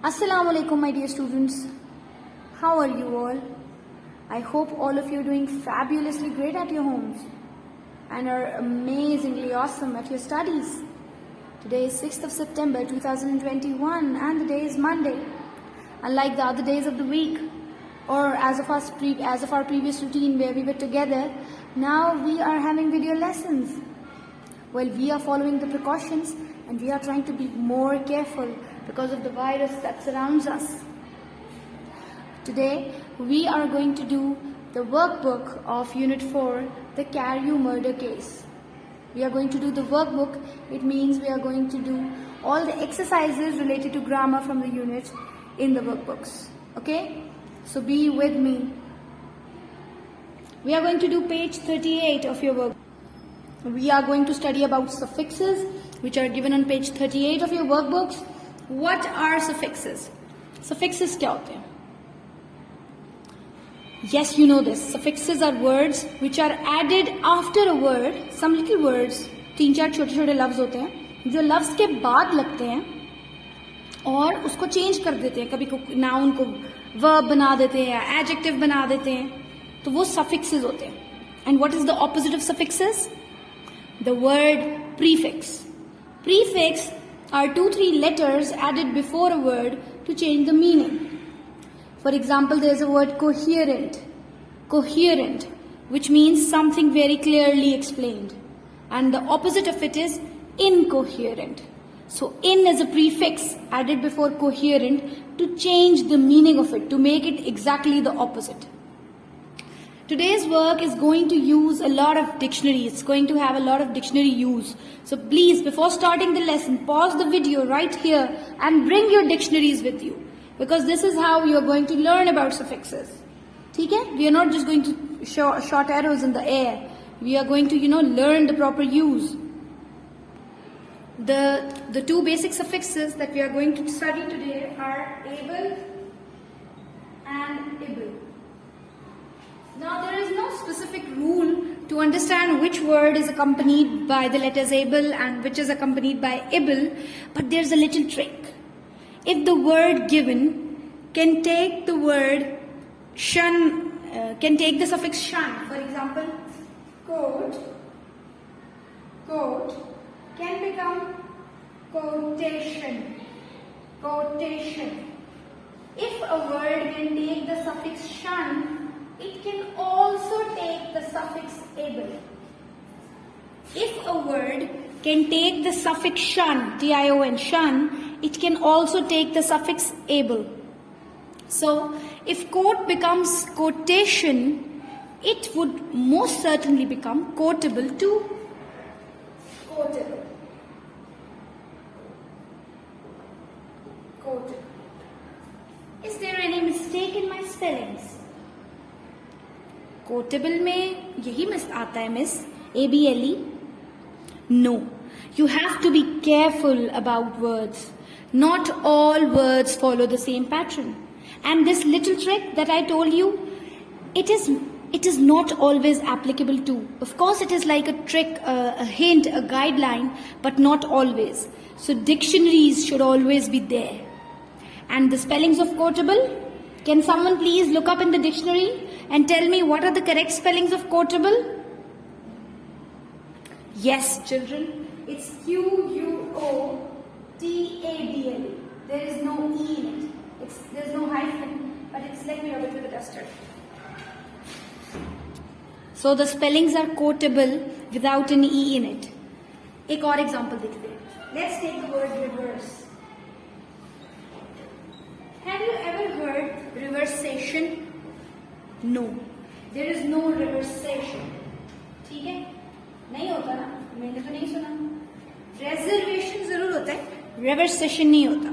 Assalamu alaikum, my dear students. How are you all? I hope all of you are doing fabulously great at your homes and are amazingly awesome at your studies. Today is 6th of September 2021 and the day is Monday. Unlike the other days of the week or as of our previous routine where we were together, now we are having video lessons. Well, we are following the precautions and we are trying to be more careful because of the virus that surrounds us. Today, we are going to do the workbook of Unit 4, the Carew murder case. We are going to do the workbook. It means we are going to do all the exercises related to grammar from the unit in the workbooks. Okay? So be with me. We are going to do page 38 of your workbook. We are going to study about suffixes, which are given on page 38 of your workbooks. What are suffixes? Suffixes क्या होते हैं? Yes, you know this. Suffixes are words which are added after a word. Some little words, 3-4 छोटे-छोटे लफ्ज होते हैं जो लफ्ज के बाद लगते हैं और उसको चेंज कर देते हैं. कभी नाउन को वर्ब बना देते हैं या एडजेक्टिव बना देते हैं, तो वो suffixes होते हैं. And what is the opposite of suffixes? The word prefix. Prefix are 2-3 letters added before a word to change the meaning. For example, there is a word coherent. Coherent, which means something very clearly explained. And the opposite of it is incoherent. So, in is a prefix added before coherent to change the meaning of it, to make it exactly the opposite. Today's work is going to use a lot of dictionary. It's going to have a lot of dictionary use. So please, before starting the lesson, pause the video right here and bring your dictionaries with you. Because this is how you are going to learn about suffixes. Okay? We are not just going to shot arrows in the air. We are going to, learn the proper use. The two basic suffixes that we are going to study today are able and able. Now, there is no specific rule to understand which word is accompanied by the letters able and which is accompanied by able, but there's a little trick. If the word given can take the word shun, can take the suffix shun, for example, quote can become quotation. Quotation. If a word can take the suffix shun, it can also take the suffix able. If a word can take the suffix shun, T-I-O-N, shun, it can also take the suffix able. So, if quote becomes quotation, it would most certainly become quotable to quotable. Quotable. Is there any mistake in my spellings? Quotable में यही miss आता है miss ABLE? No. You have to be careful about words. Not all words follow the same pattern. And this little trick that I told you, it is not always applicable to. Of course, it is like a trick, a hint, a guideline, but not always. So dictionaries should always be there. And the spellings of quotable, can someone please look up in the dictionary and tell me what are the correct spellings of quotable? Yes, children, it's Quotable. There is no E in it. There's no hyphen, but let me rub it with a duster. So the spellings are quotable without an E in it. एक और example देखते हैं. Let's take the word reverse. Have you ever heard reversation? No. There is no reversation. ठीक है? नहीं होता ना? मैंने तो नहीं सुना. Reservation जरूर होता है. Reversation नहीं होता.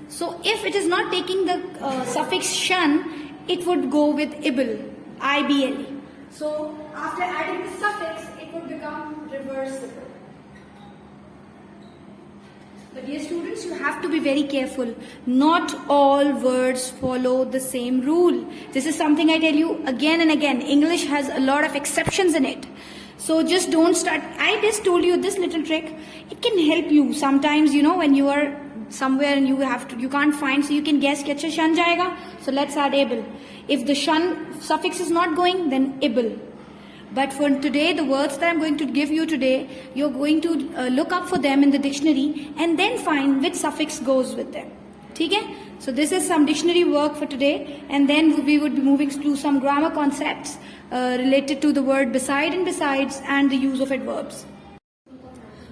So if it is not taking the suffix shun, it would go with able, I-B-L-E. So after adding the suffix, it would become reversible. But dear students, you have to be very careful. Not all words follow the same rule. This is something I tell you again and again. English has a lot of exceptions in it. So just don't start. I just told you this little trick. It can help you sometimes, when you are somewhere and you can't find, so you can guess कि अच्छा shan जाएगा. So let's add able. If the shan suffix is not going, then able. But for today, the words that I'm going to give you today, you're going to look up for them in the dictionary and then find which suffix goes with them. Okay? So this is some dictionary work for today, and then we would be moving to some grammar concepts related to the word beside and besides and the use of adverbs.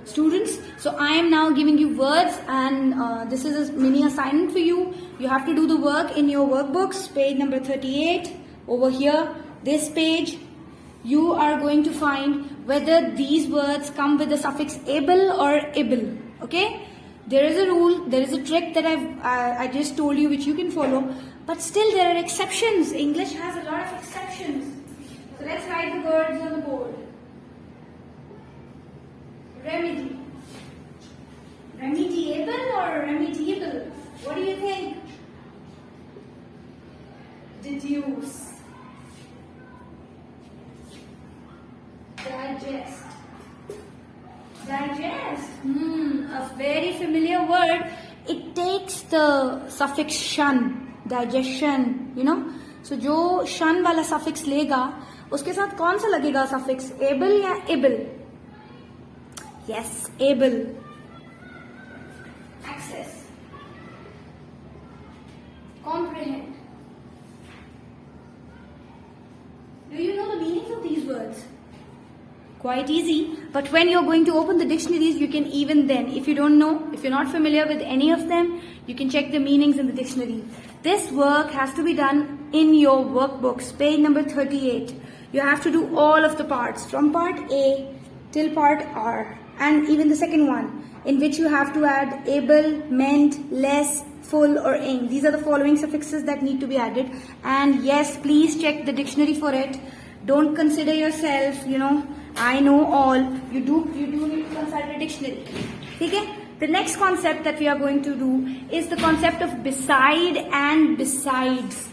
Students, so I am now giving you words, and this is a mini assignment for you. You have to do the work in your workbooks, page number 38, over here, this page. You are going to find whether these words come with the suffix able or able. Okay? There is a rule, there is a trick that I just told you which you can follow, but still there are exceptions. English has a lot of exceptions. So let's write the words on the board. Remedy. Remediable or remediable? What do you think? Deduce. Digest. Digest. A very familiar word. It takes the suffix shan. Digestion. So जो shan वाला suffix लेगा, उसके साथ कौन सा लगेगा suffix? Able या able? Yes, able. Access. Comprehend. Do you know the meanings of these words? Quite easy, but when you're going to open the dictionaries, you can even then, if you don't know, if you're not familiar with any of them, you can check the meanings in the dictionary. This work has to be done in your workbooks, page number 38. You have to do all of the parts, from part A till part R, and even the second one, in which you have to add able, meant, less, full or ing. These are the following suffixes that need to be added, and yes, please check the dictionary for it. Don't consider yourself, I know all. You do need to consult a dictionary. Okay? The next concept that we are going to do is the concept of beside and besides.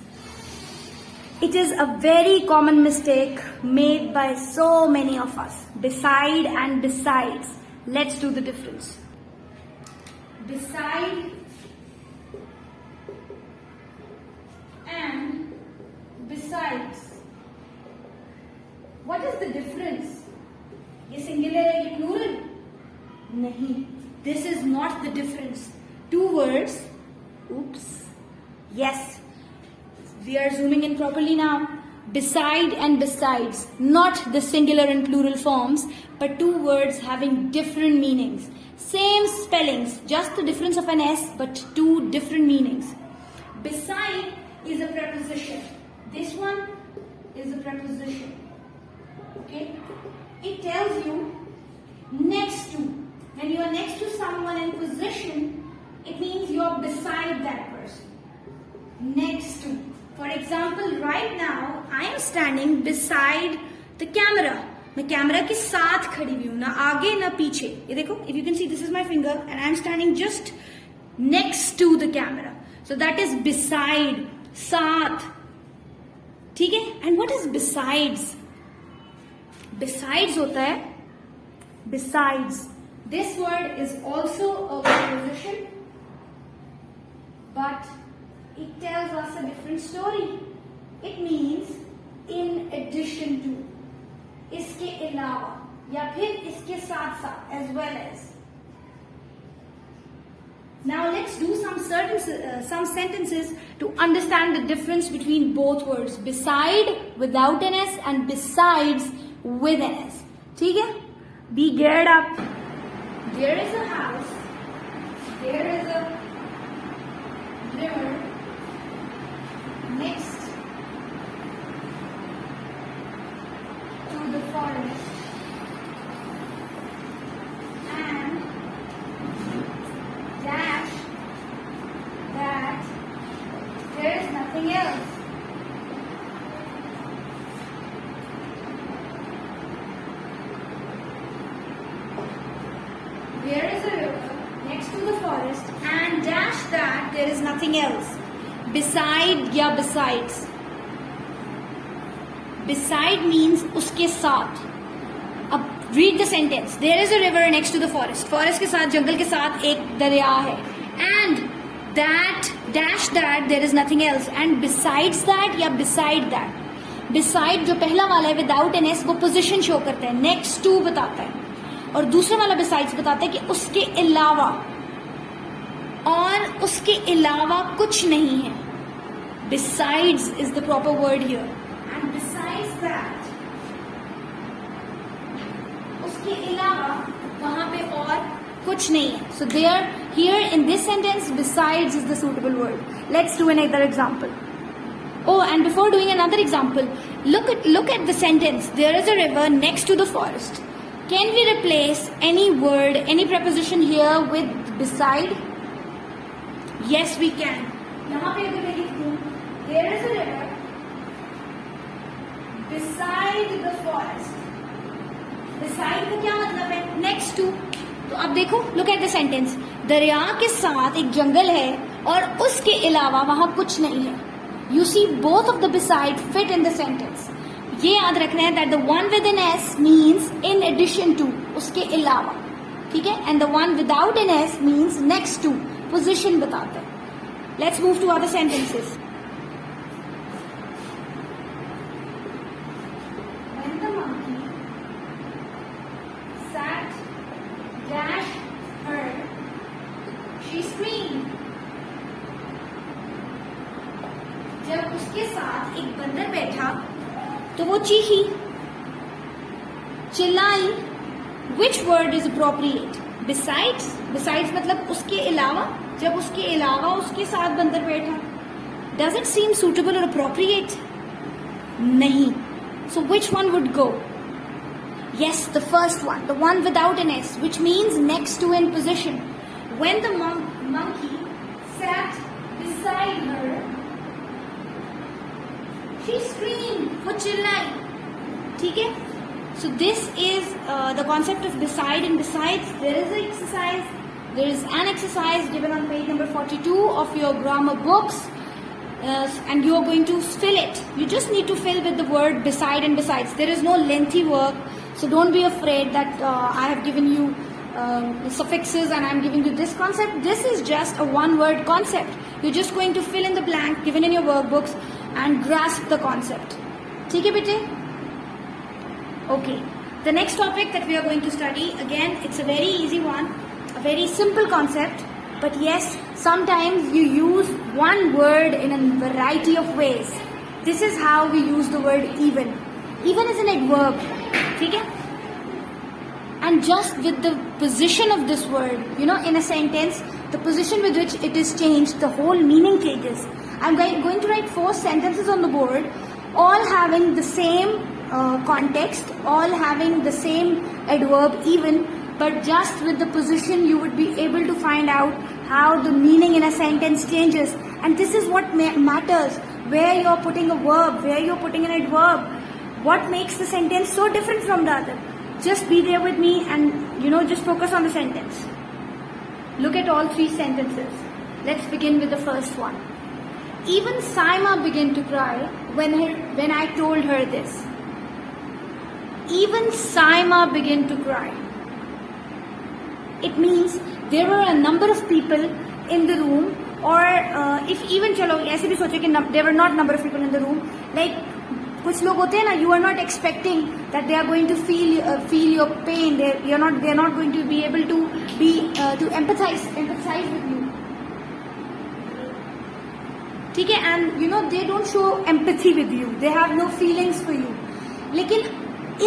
It is a very common mistake made by so many of us. Beside and besides. Let's do the difference. Beside and besides. What is the difference? ये singular है, ये plural? नहीं. This is not the difference. Two words. Oops. Yes. We are zooming in properly now. Beside and besides. Not the singular and plural forms, but two words having different meanings. Same spellings, just the difference of an S, but two different meanings. Beside is a preposition. This one is a preposition. Okay? It tells you next to. When you are next to someone in position, it means you are beside that person. Next to. For example, right now, I am standing beside the camera. मैं camera के साथ खड़ी हुई हूँ, ना आगे ना पीछे. ये देखो, if you can see, this is my finger, and I am standing just next to the camera. So that is beside, साथ. ठीक है? And what is besides? Besides होता है besides. This word is also a preposition, but it tells us a different story. It means in addition to, इसके अलावा, या फिर इसके साथ साथ, as well as. Now let's do some sentences to understand the difference between both words. Beside without an S and besides with an S. ठीक है? Be geared up. There is a house. There is a river next to the forest. And dash that there is nothing else. There is a river next to the forest and dash that there is nothing else. Beside या besides. Beside means उसके साथ. Read the sentence. There is a river next to the forest. Forest के साथ, जंगल के साथ एक दरिया है. And that dash that there is nothing else. And besides that या बिसाइड दैट. बिसाइड जो पहला वाला है विदाउट एन एस वो पोजिशन शो करता है, नेक्स्ट टू बताता है. और दूसरा वाला बिसाइड्स बताता है कि उसके अलावा, और उसके अलावा कुछ नहीं है. Besides is the proper word here. And besides that, उसके अलावा वहां पे और कुछ नहीं है. So there here in this sentence besides is the suitable word. Let's do another example. Oh, and before doing another example, look at the sentence. There is a river next to the forest. Can we replace any word, any preposition here with beside? Yes, we can. यहाँ पे अगर मैं लिख दूँ, there is a river beside the forest. Beside का क्या मतलब है? Next to. तो अब देखो, look at the sentence. दरिया के साथ एक जंगल है और उसके अलावा वहाँ कुछ नहीं है. You see, both of the beside fit in the sentence. ये याद रखना है that the one with an s means in addition to, उसके अलावा. ठीक है? And the one without an s means next to, position बताता है. Let's move to other sentences. When the monkey sat dash her, she screamed. जब उसके साथ एक बंदर बैठा तो वो चीखी, चिल्लाई. Which word is appropriate? Besides. Besides मतलब उसके अलावा. जब उसके अलावा उसके साथ बंदर बैठा. Does it seem suitable or appropriate? नहीं. So which one would go? Yes, the first one, the one without an s, which means next to in position. When the monkey sat beside her, she screamed, वो चिल्लाई. ठीक है? So this is the concept of beside and besides. There is an exercise. There is an exercise given on page number 42 of your grammar books, and you are going to fill it. You just need to fill with the word beside and besides. There is no lengthy work, so don't be afraid that I have given you suffixes and I am giving you this concept. This is just a one-word concept. You're just going to fill in the blank given in your workbooks and grasp the concept. ठीक है बेटे? Okay. The next topic that we are going to study, again, it's a very easy one, a very simple concept, but yes, sometimes you use one word in a variety of ways. This is how we use the word even. Even is an adverb. ठीक है? And just with the position of this word, in a sentence, the position with which it is changed, the whole meaning changes. I'm going to write 4 sentences on the board, all having the same context, all having the same adverb even, but just with the position you would be able to find out how the meaning in a sentence changes. And this is what matters, where you're putting a verb, where you're putting an adverb, what makes the sentence so different from the other. Just be there with me and just focus on the sentence. Look at all 3 sentences. Let's begin with the first one. Even Saima began to cry when I told her this. Even Saima began to cry. It means there were a number of people in the room, or if even चलो ऐसे भी सोचे कि there were not number of people in the room. Like कुछ लोग होते हैं ना, you are not expecting that they are going to feel your pain. They are not going to be able to empathize with you. ठीक है? And they don't show empathy with you. They have no feelings for you. लेकिन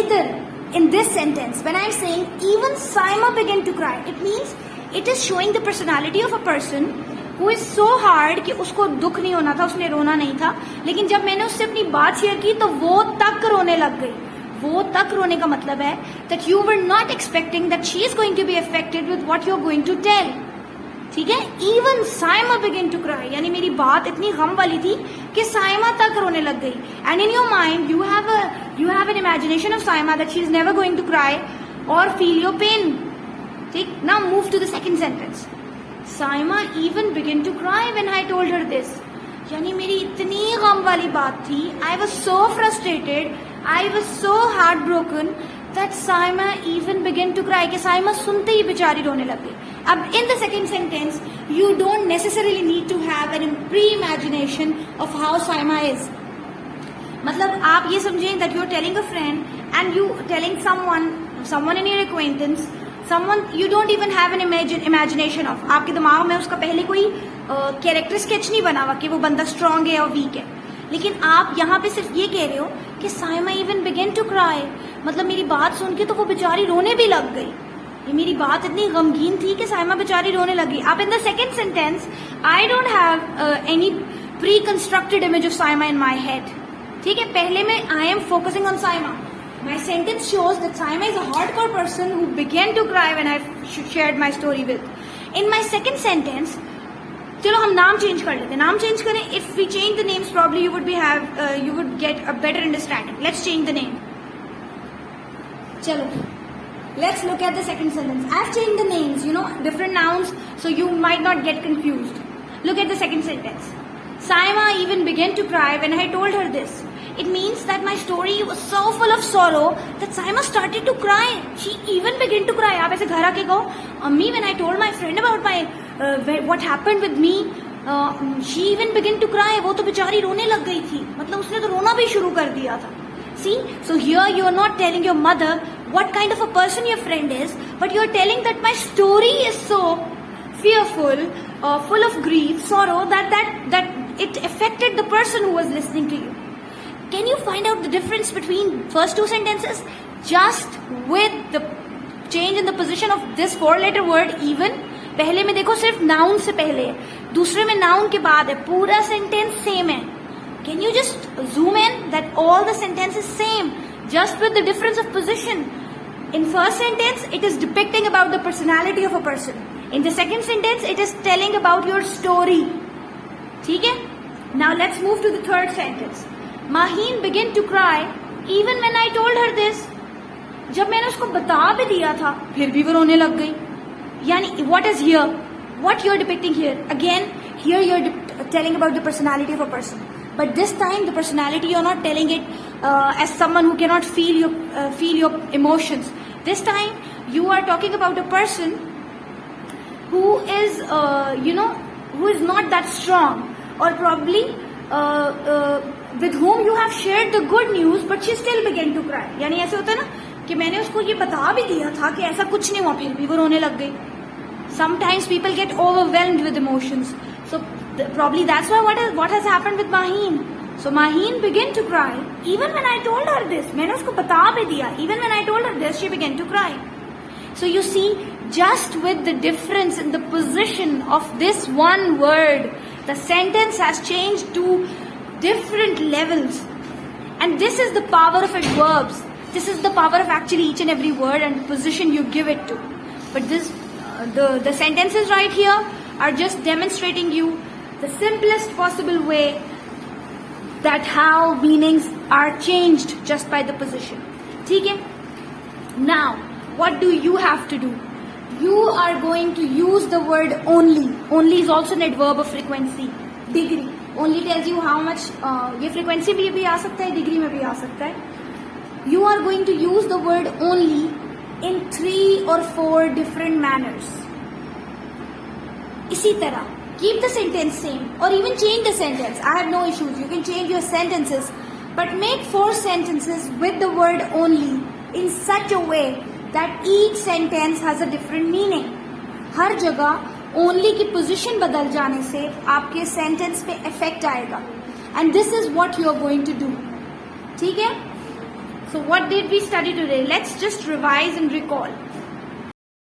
इधर in this sentence, when I am saying even Saima began to cry, it means it is showing the personality of a person who is so hard कि उसको दुख नहीं होना था, उसने रोना नहीं था, लेकिन जब मैंने उससे अपनी बात शेयर की तो वो तक रोने लग गई. वो तक रोने का मतलब है that you were not expecting that she is going to be affected with what you are going to tell. ठीक है? Even Saima began to cry, यानी मेरी बात इतनी गम वाली थी कि साइमा तक रोने लग गई. And in your mind you have an imagination of Saima that she is never going to cry or feel your pain. ठीक? Now move to the second sentence. Saima even began to cry when I told her this. यानी मेरी इतनी गम वाली बात थी. I was so frustrated, I was so heartbroken that Saima even began to cry, कि साइमा सुनते ही बेचारी रोने लग गई. अब in the second sentence, you don't necessarily need to have a pre-imagination of how Saima is. मतलब आप ये समझें that you are telling a friend and you telling someone in your acquaintance, someone you don't even have an imagination of. आपके दिमाग में उसका पहले कोई कैरेक्टर स्केच नहीं बना हुआ कि वो बंदा स्ट्रांग है और वीक है, लेकिन आप यहाँ पे सिर्फ ये कह रहे हो कि Saima even began to cry, मतलब मेरी बात सुन के तो वो बेचारी रोने भी लग गई. ये मेरी बात इतनी गमगीन थी कि साइमा बेचारी रोने लगी. आप in the second sentence, I don't have any pre constructed image of Saima in my head. ठीक है, पहले में I am focusing on Saima. My sentence shows that Saima is a hardcore person who began to cry when I shared my story with. In my second sentence, चलो हम नाम change कर लेते हैं. नाम चेंज करें. If we change the names, probably you would get a better understanding. Let's change the name. चलो, let's look at the second sentence. I've changed the names, different nouns, so you might not get confused. Look at the second sentence. Saima even began to cry when I told her this. It means that my story was so full of sorrow that Saima started to cry. She even began to cry. आप ऐसे घर आके कहो, अम्मी, when I told my friend about what happened with me, she even began to cry. वो तो बेचारी रोने लग गई थी. मतलब उसने तो रोना भी शुरू कर दिया था. See, so here you are not telling your mother what kind of a person your friend is, but you are telling that my story is so fearful, full of grief, sorrow that it affected the person who was listening to you. Can you find out the difference between first two sentences? Just with the change in the position of this 4-letter word even. पहले में देखो सिर्फ noun से पहले है, दूसरे में noun के बाद है. पूरा sentence same है. Can you just zoom in that all the sentence is same, just with the difference of position? In first sentence, it is depicting about the personality of a person. In the second sentence, it is telling about your story. ठीक है? Now let's move to the third sentence. Maheen began to cry even when I told her this. जब मैंने उसको बता भी दिया था, फिर भी वो रोने लग गई. यानी what is here? What you're depicting here? Again, here you're telling about the personality of a person. But this time, the personality you're not telling it as someone who cannot feel your emotions. This time, you are talking about a person who is, who is not that strong, or probably with whom you have shared the good news, but she still began to cry. यानी ऐसे होता है ना कि मैंने उसको ये बता भी दिया था कि ऐसा कुछ नहीं हुआ, फिर भी वो रोने लग गई. Sometimes people get overwhelmed with emotions. So probably that's why what has happened with Maheen. So Maheen began to cry even when I told her this. मैंने उसको बता भी दिया. Even when I told her this, she began to cry. So you see, just with the difference in the position of this one word, the sentence has changed to different levels. And this is the power of adverbs. This is the power of actually each and every word and the position you give it to. But the sentences right here are just demonstrating you the simplest possible way that how meanings are changed just by the position. ठीक है? Now, what do you have to do? You are going to use the word only. Only is also an adverb of frequency. Degree. Only tells you how much. ये frequency भी आ सकता है, degree में भी आ सकता है. You are going to use the word only in 3 or 4 different manners. इसी तरह, keep the sentence same or even change the sentence. I have no issues. You can change your sentences, but make 4 sentences with the word only in such a way that each sentence has a different meaning. हर जगह only की position बदल जाने से आपके sentence पे effect आएगा. And this is what you are going to do. ठीक है? So what did we study today? Let's just revise and recall.